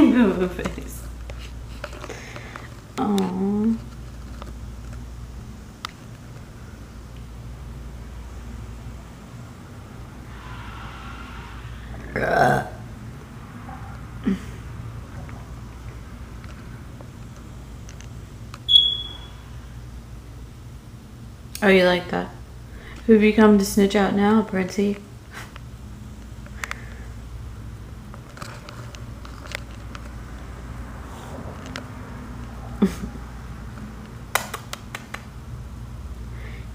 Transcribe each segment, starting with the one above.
Moo face. Aww. Oh, you like that? Who've you come to snitch out now, Princey?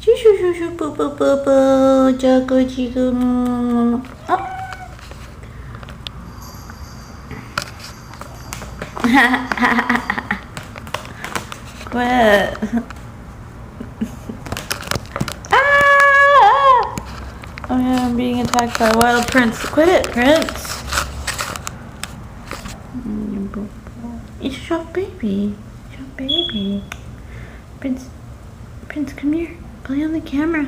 Shoo shoo shoo shoo boo boo boo boo jago jigo. Oh. Quit. Oh yeah, I'm being attacked by a wild prince. Quit it, Prince. It's a soft baby. Soft baby. Prince, come here. Play on the camera.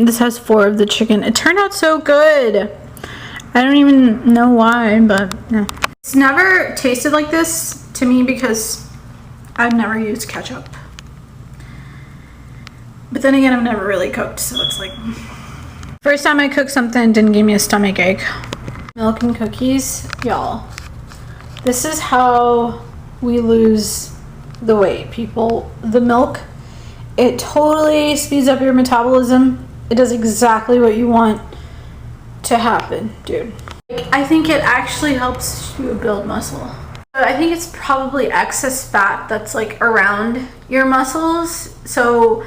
This has 4 of the chicken. It turned out so good. I don't even know why, but yeah. It's never tasted like this to me because I've never used ketchup. But then again, I've never really cooked, so it's like... First time I cooked something, didn't give me a stomach ache. Milk and cookies, y'all. This is how we lose the weight, people. The milk, it totally speeds up your metabolism. It does exactly what you want to happen, dude. I think it actually helps you build muscle. I think it's probably excess fat that's like around your muscles. So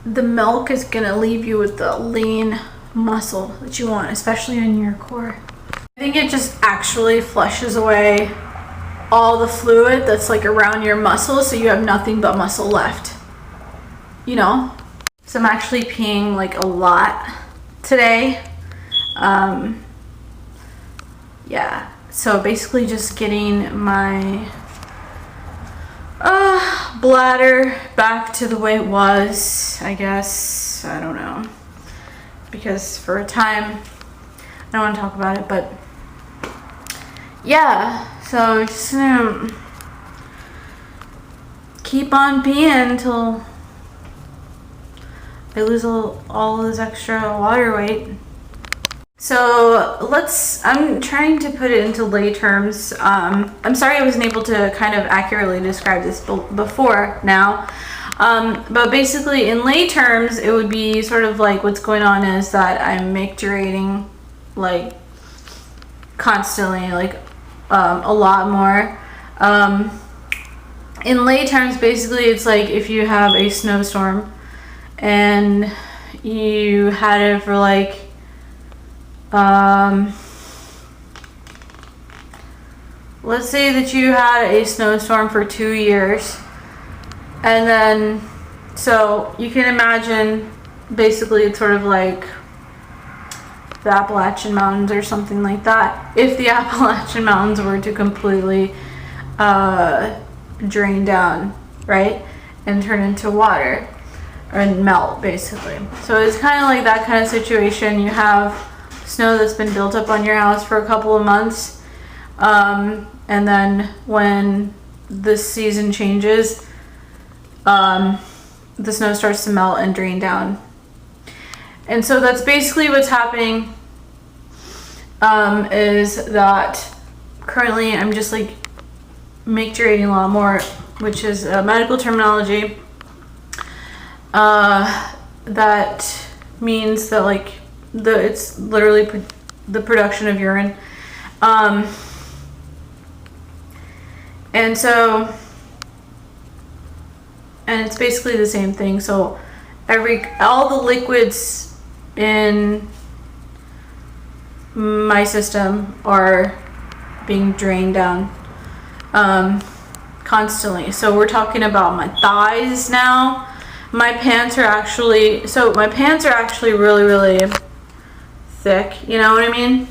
the milk is gonna leave you with the lean muscle that you want, especially in your core. I think it just actually flushes away all the fluid that's like around your muscles, so you have nothing but muscle left, you know? So I'm actually peeing like a lot today. Yeah, so basically just getting my bladder back to the way it was, I guess. I don't know, because for a time I don't want to talk about it, but yeah, so just gonna keep on peeing until I lose all this extra water weight. So I'm trying to put it into lay terms. I'm sorry I wasn't able to kind of accurately describe this before now. But basically in lay terms, it would be sort of like what's going on is that I'm micturating like constantly, like a lot more. In lay terms, basically it's like if you have a snowstorm and you had it for like let's say that you had a snowstorm for 2 years, and then so you can imagine basically it's sort of like the Appalachian Mountains or something like that. If the Appalachian Mountains were to completely drain down, right, and turn into water and melt basically. So it's kind of like that kind of situation. You have snow that's been built up on your house for a couple of months, and then when this season changes, the snow starts to melt and drain down. And so that's basically what's happening, is that currently I'm just like micturating a lot more, which is a medical terminology. That means that like it's literally the production of urine. And so, and it's basically the same thing. So all the liquids in my system are being drained down constantly. So we're talking about my thighs now. My pants are actually really, really thick, you know what I mean?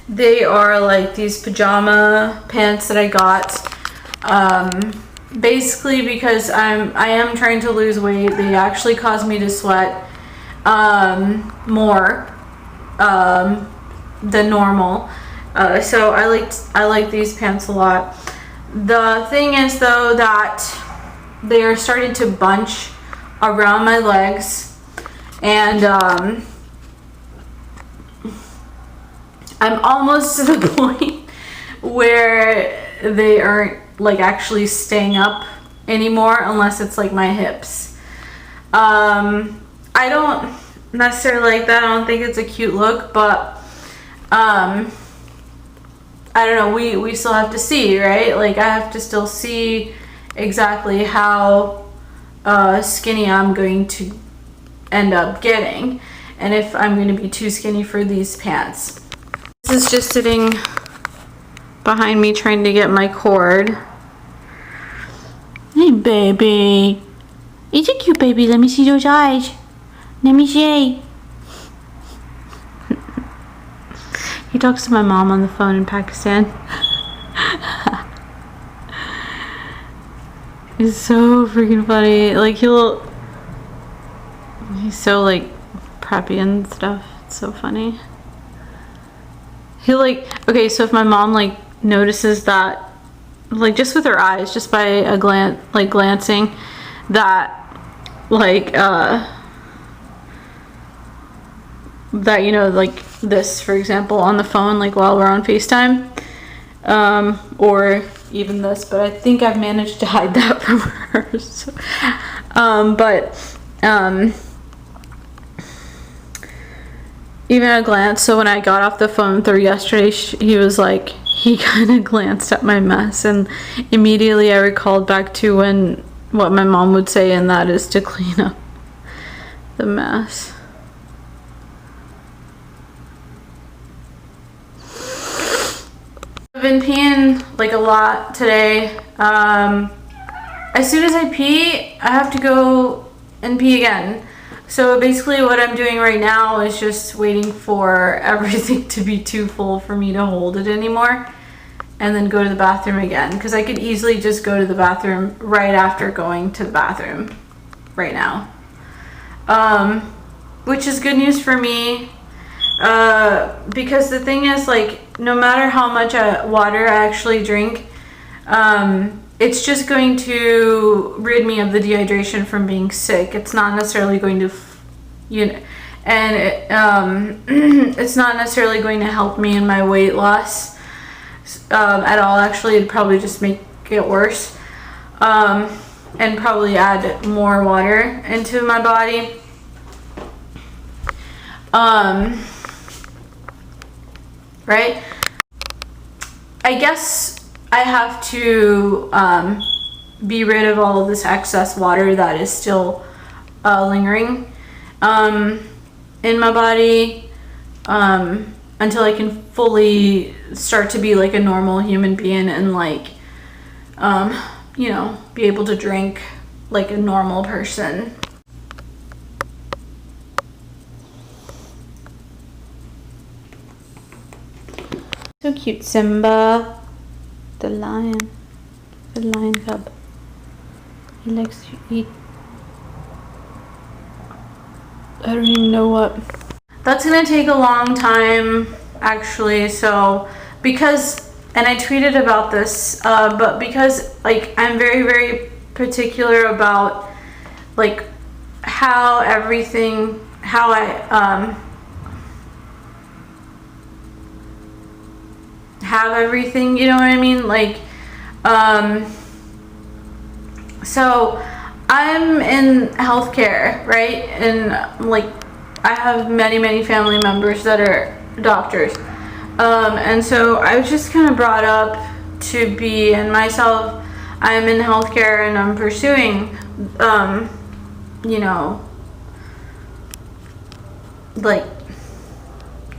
They are like these pajama pants that I got. Basically because I am trying to lose weight. They actually cause me to sweat more than normal. So I like these pants a lot. The thing is though that they are starting to bunch around my legs, and I'm almost to the point where they aren't like actually staying up anymore unless it's like my hips. I don't necessarily like that. I don't think it's a cute look, but I don't know, we still have to see, right? Like I have to still see exactly how skinny I'm going to end up getting, and if I'm going to be too skinny for these pants. This is just sitting behind me trying to get my cord. Hey baby, it's a cute baby. Let me see those eyes. Let me see. He talks to my mom on the phone in Pakistan. It's so freaking funny. Like he's so like preppy and stuff. It's so funny. He like, okay, so if my mom like notices that, like just with her eyes, just by a glancing, that like that, you know, like this for example on the phone, like while we're on FaceTime, or even this, but I think I've managed to hide that from her. So, even a glance. So when I got off the phone with her yesterday, he was like, he kind of glanced at my mess, and immediately I recalled back to what my mom would say, and that is to clean up the mess. I've been peeing like a lot today. As soon as I pee, I have to go and pee again. So basically what I'm doing right now is just waiting for everything to be too full for me to hold it anymore, and then go to the bathroom again, because I could easily just go to the bathroom right after going to the bathroom right now, which is good news for me, because the thing is, like, no matter how much water I actually drink, it's just going to rid me of the dehydration from being sick. It's not necessarily going to, you know, and it's not necessarily going to help me in my weight loss at all. Actually, it'd probably just make it worse, and probably add more water into my body. Right? I guess I have to be rid of all of this excess water that is still lingering in my body, until I can fully start to be like a normal human being, and like you know, be able to drink like a normal person. So cute, Simba, the lion cub. He likes to eat, I don't even know what. That's gonna take a long time actually, so because, and I tweeted about this, but because like I'm very, very particular about like how I have everything, you know what I mean? Like, so I'm in healthcare, right? And like I have many family members that are doctors, and so I was just kind of brought up to be, and myself, I'm in healthcare and I'm pursuing you know, like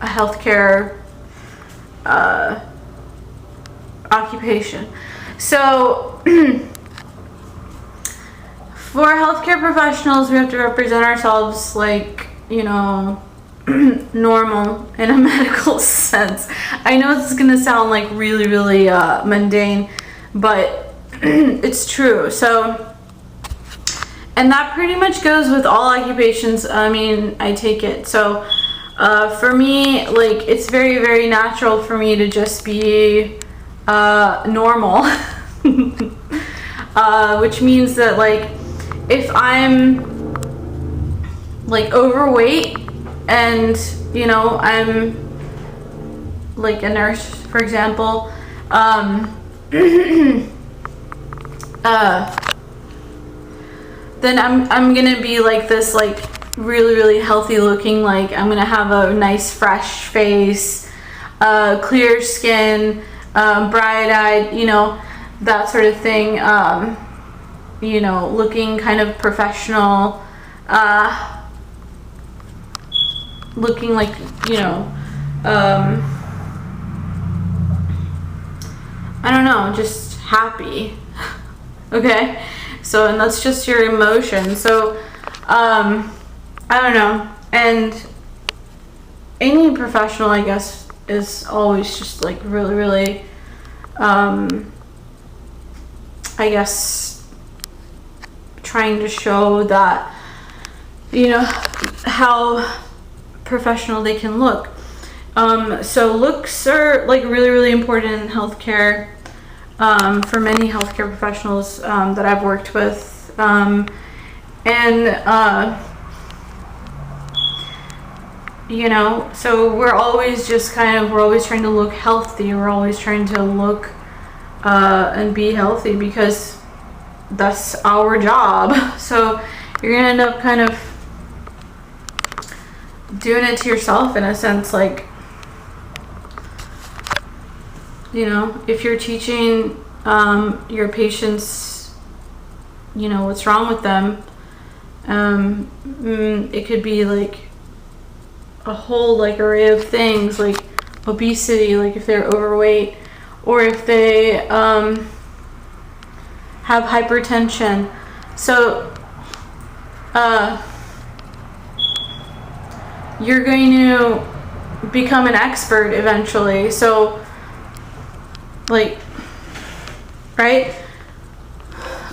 a healthcare occupation. So for healthcare professionals, we have to represent ourselves like, you know, normal in a medical sense. I know this is gonna sound like really, really mundane, but it's true. So, and that pretty much goes with all occupations. I mean, I take it. So for me, like, it's very, very natural for me to just be normal. Which means that, like, if I'm like overweight and, you know, I'm like a nurse, for example, then I'm gonna be like this, like, really, really healthy looking, like, I'm gonna have a nice fresh face, clear skin, bright-eyed, you know, that sort of thing, you know, looking kind of professional, looking like, you know, I don't know, just happy. Okay, so, and that's just your emotion. So I don't know, and any professional, I guess, is always just like really, really I guess trying to show that, you know, how professional they can look. So looks are like really, really important in healthcare, for many healthcare professionals that I've worked with, you know, so we're always just kind of, we're always trying to look healthy, we're always trying to look and be healthy because that's our job. So you're gonna end up kind of doing it to yourself in a sense, like, you know, if you're teaching your patients, you know, what's wrong with them, it could be like a whole like array of things, like obesity, like if they're overweight, or if they have hypertension. So you're going to become an expert eventually. So, like, right?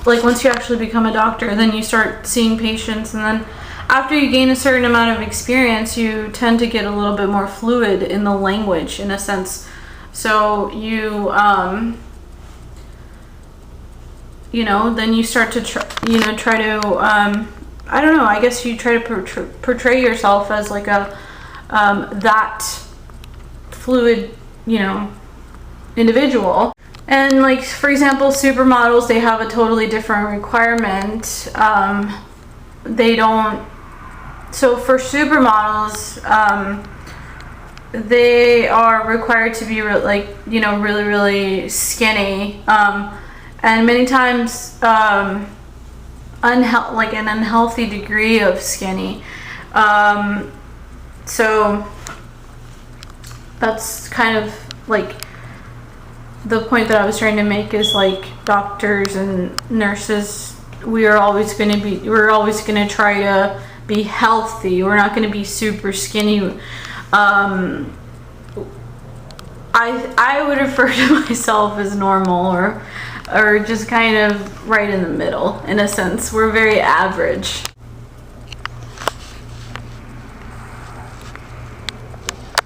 Like, once you actually become a doctor, then you start seeing patients, and then after you gain a certain amount of experience, you tend to get a little bit more fluid in the language, in a sense. So you, you know, then you start to try to, I don't know, I guess you try to portray yourself as like a, that fluid, you know, individual. And like, for example, supermodels, they have a totally different requirement. They don't, so for supermodels, they are required to be like, you know, really, really skinny, and many times like an unhealthy degree of skinny. So that's kind of like the point that I was trying to make, is like doctors and nurses, we're always going to try to be healthy. We're not going to be super skinny. I would refer to myself as normal, or just kind of right in the middle, in a sense. We're very average.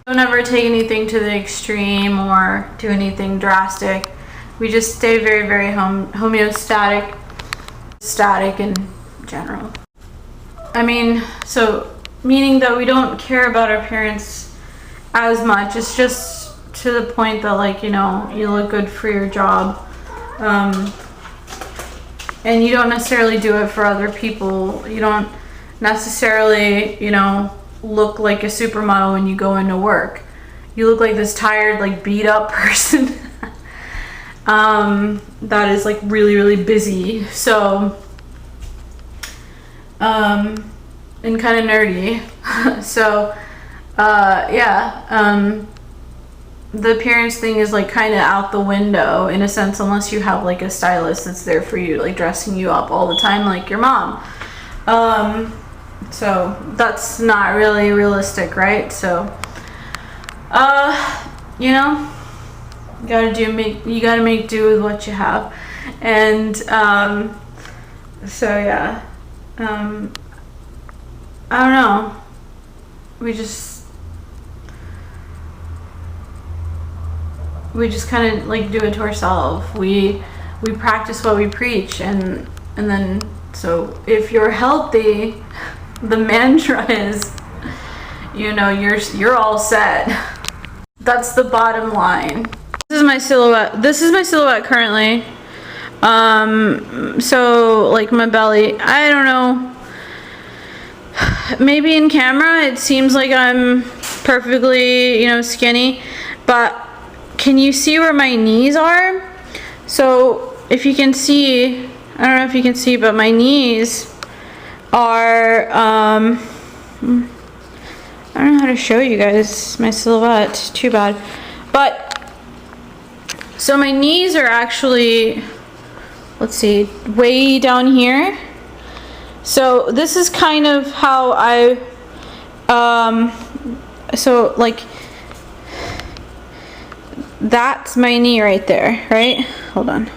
Don't ever take anything to the extreme or do anything drastic. We just stay very, very homeostatic, static in general. I mean, so meaning that we don't care about our appearance as much. It's just to the point that, like, you know, you look good for your job, and you don't necessarily do it for other people. You don't necessarily, you know, look like a supermodel when you go into work. You look like this tired, like beat up person that is like really, really busy. So and kind of nerdy. So yeah, the appearance thing is like kind of out the window in a sense, unless you have like a stylist that's there for you, like dressing you up all the time like your mom. So that's not really realistic, right? So, you know, you gotta make do with what you have. And, so yeah, I don't know. We just kind of like do it to ourselves. We practice what we preach, and then, so if you're healthy, the mantra is, you know, you're all set. That's the bottom line. This is my silhouette currently. So like my belly, I don't know, maybe in camera it seems like I'm perfectly, you know, skinny, but can you see where my knees are? So if you can see, I don't know if you can see, but my knees are, I don't know how to show you guys my silhouette, too bad. But, so my knees are actually, let's see, way down here. So this is kind of how I, so like, that's my knee right there, right? Hold on.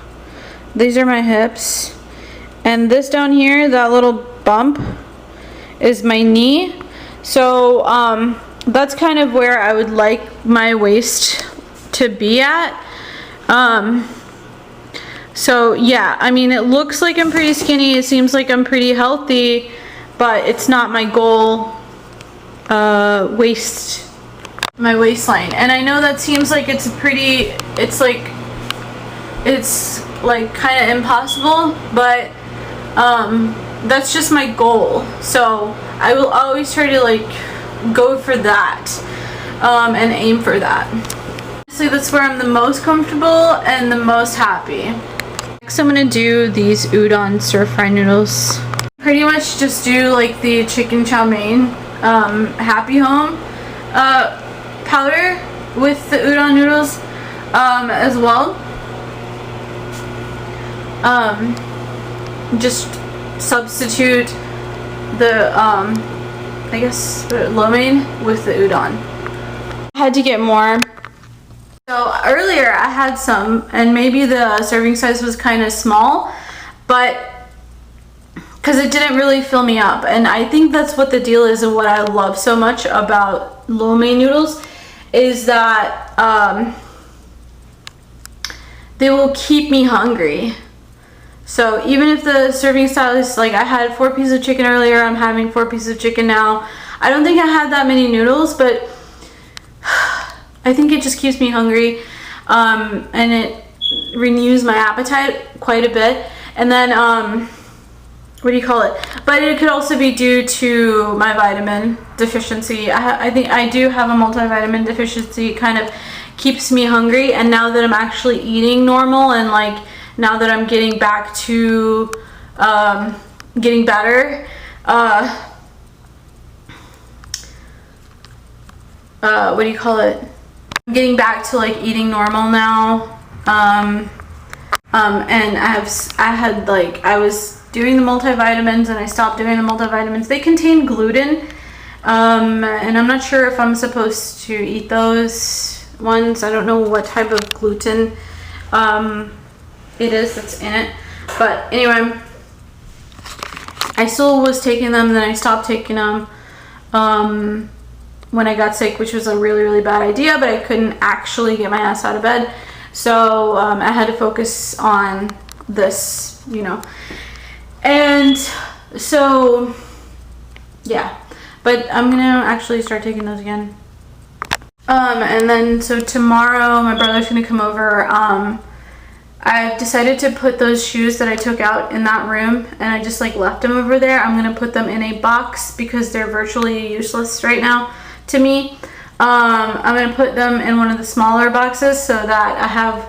These are my hips. And this down here, that little bump is my knee. So that's kind of where I would like my waist to be at. So yeah, I mean, it looks like I'm pretty skinny, it seems like I'm pretty healthy, but it's not my goal my waistline. And I know that seems like it's like kind of impossible, but that's just my goal. So I will always try to like go for that, and aim for that. Honestly, that's where I'm the most comfortable and the most happy. Next, I'm gonna do these udon stir-fry noodles. Pretty much just do like the chicken chow mein, Happy Home powder with the udon noodles as well. Just substitute the I guess lo mein with the udon. I had to get more. So earlier I had some, and maybe the serving size was kind of small, but because it didn't really fill me up. And I think that's what the deal is, and what I love so much about lo mein noodles is that they will keep me hungry. So even if the serving style is like, I had 4 pieces of chicken earlier, I'm having 4 pieces of chicken now. I don't think I had that many noodles, but I think it just keeps me hungry, and it renews my appetite quite a bit. And then, what do you call it? But it could also be due to my vitamin deficiency. I think I do have a multivitamin deficiency. It kind of keeps me hungry. And now that I'm actually eating normal, and like now that I'm getting back to getting better, what do you call it? I'm getting back to like eating normal now, and I was doing the multivitamins, and I stopped doing the multivitamins. They contain gluten, and I'm not sure if I'm supposed to eat those ones. I don't know what type of gluten it is that's in it, but anyway, I still was taking them, then I stopped taking them when I got sick, which was a really, really bad idea, but I couldn't actually get my ass out of bed. So I had to focus on this, you know. And so, yeah. But I'm going to actually start taking those again. And then, so tomorrow, my brother's going to come over. I've decided to put those shoes that I took out in that room, and I just like left them over there. I'm going to put them in a box because they're virtually useless right now to me. I'm going to put them in one of the smaller boxes so that I have,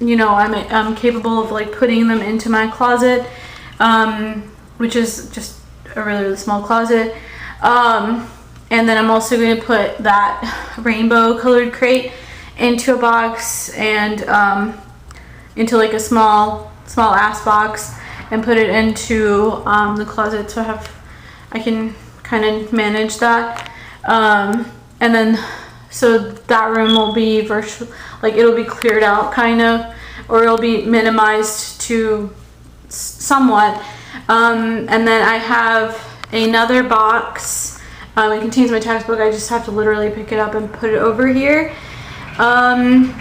you know, I'm capable of like putting them into my closet, which is just a really, really small closet. And then I'm also going to put that rainbow colored crate into a box, and into like a small ass box, and put it into the closet, so I have I can kind of manage that. And then, so that room will be like it'll be cleared out kind of, or it'll be minimized to somewhat. And then I have another box. It contains my textbook. I just have to literally pick it up and put it over here. And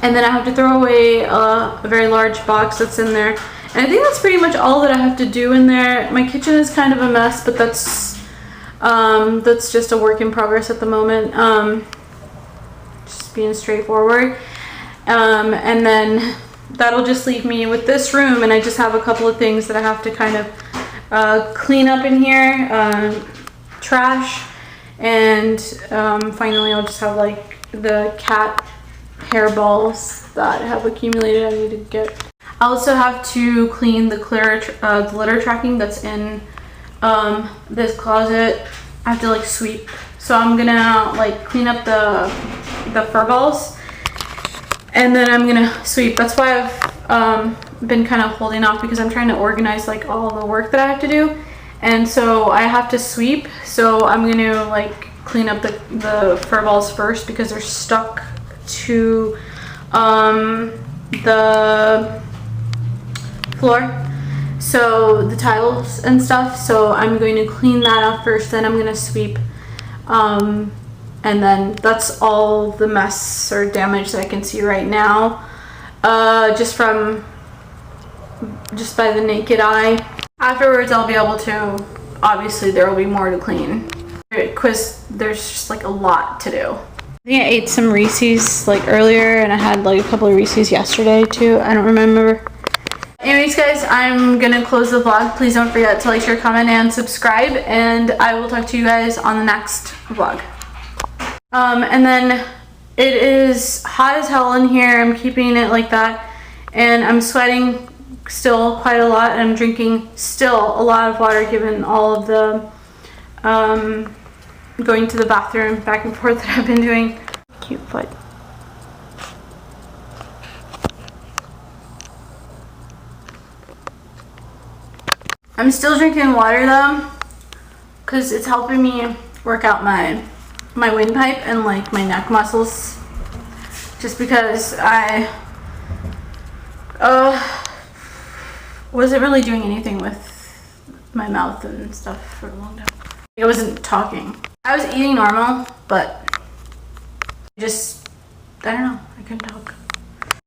then I have to throw away a very large box that's in there. And I think that's pretty much all that I have to do in there. My kitchen is kind of a mess, but that's just a work in progress at the moment. Just being straightforward. And then that'll just leave me with this room, and I just have a couple of things that I have to kind of clean up in here, trash, and finally I'll just have like the cat hairballs that have accumulated. I need to get. I also have to clean the litter tracking that's in this closet. I have to like sweep, so I'm gonna like clean up the fur balls, and then I'm gonna sweep. That's why I've been kind of holding off, because I'm trying to organize like all the work that I have to do, and so I have to sweep. So I'm gonna like clean up the fur balls first, because they're stuck to the floor, so the tiles and stuff. So I'm going to clean that up first, then I'm gonna sweep, and then that's all the mess or damage that I can see right now, just by the naked eye. Afterwards I'll be able to, obviously there will be more to clean, because there's just like a lot to do. I think I ate some Reese's like earlier, and I had like a couple of Reese's yesterday too. I don't remember. Anyways guys, I'm gonna close the vlog. Please don't forget to like, share, comment, and subscribe, and I will talk to you guys on the next vlog. And then it is hot as hell in here. I'm keeping it like that, and I'm sweating still quite a lot, and I'm drinking still a lot of water, given all of the going to the bathroom back and forth that I've been doing. Cute foot. I'm still drinking water though, because it's helping me work out my windpipe and like my neck muscles, just because I wasn't really doing anything with my mouth and stuff for a long time. I wasn't talking. I was eating normal, but I don't know, I couldn't talk.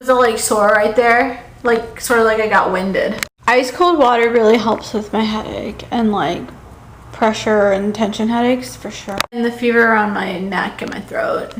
There's a like sore right there, like sort of like I got winded. Ice cold water really helps with my headache and like pressure and tension headaches for sure. And the fever around my neck and my throat.